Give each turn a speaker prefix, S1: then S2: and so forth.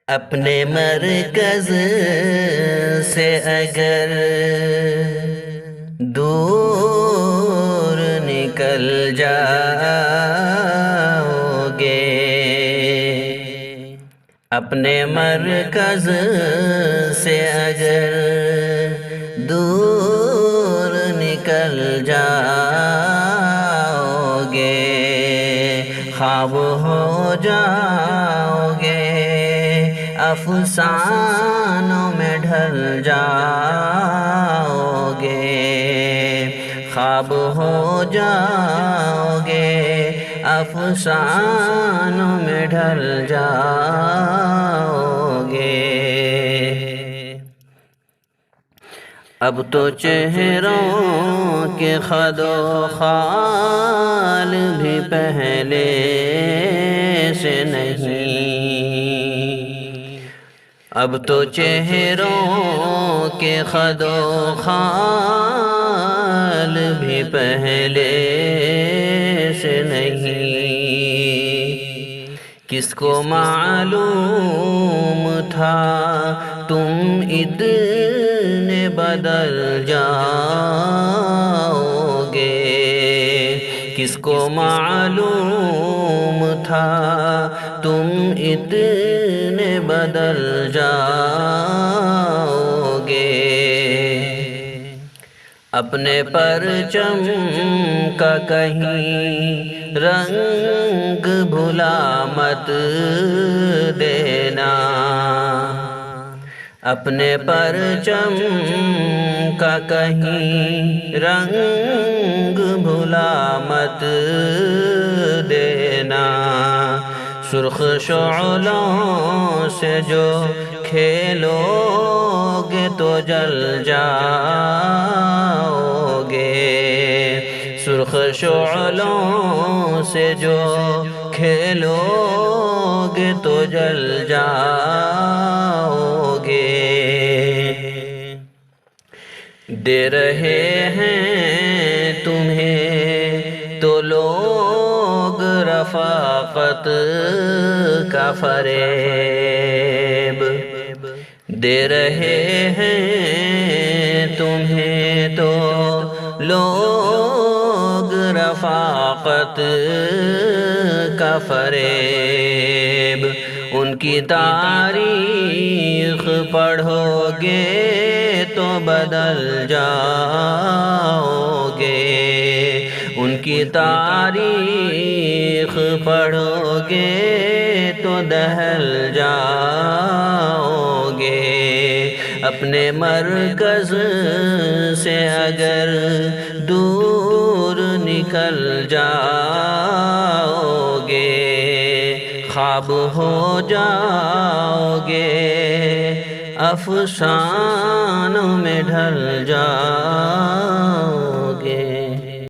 S1: اپنے مرکز سے اگر دور نکل جاؤ گے، اپنے مرکز سے اگر دور نکل جاؤ گے، خواب ہو جاؤ گے، افسانوں میں ڈھل جاؤ گے، خواب ہو جاؤ گے، افسانوں میں ڈھل جاؤ گے۔ اب تو چہروں کے خد و خال بھی پہلے سے نہیں، اب تو چہروں کے خد و خال بھی پہلے سے نہیں۔ کس کو معلوم تھا تم اتنے بدل جاؤ گے، کس کو معلوم تھا تم اتنے بدل جاؤ گے۔ اپنے پرچم کا کہیں رنگ بھلا مت دینا، اپنے پرچم کا کہیں رنگ بھلا مت دینا، سرخ شعلوں سے جو کھیلو گے تو جل جاؤ گے، سرخ شعلوں سے جو کھیلو گے تو جل جاؤ گے۔ دے رہے ہیں تمہیں تو لوگ رفاقت کا فریب، دے رہے ہیں تمہیں تو لوگ رفاقت کا فریب، ان کی تاریخ پڑھو گے تو بدل جاؤ گے، ان کی تاریخ پڑھو گے تو دہل جاؤ گے۔ اپنے مرکز سے اگر دور نکل جاؤ گے، خواب ہو جاؤ گے، افسانوں میں ڈھل جاؤ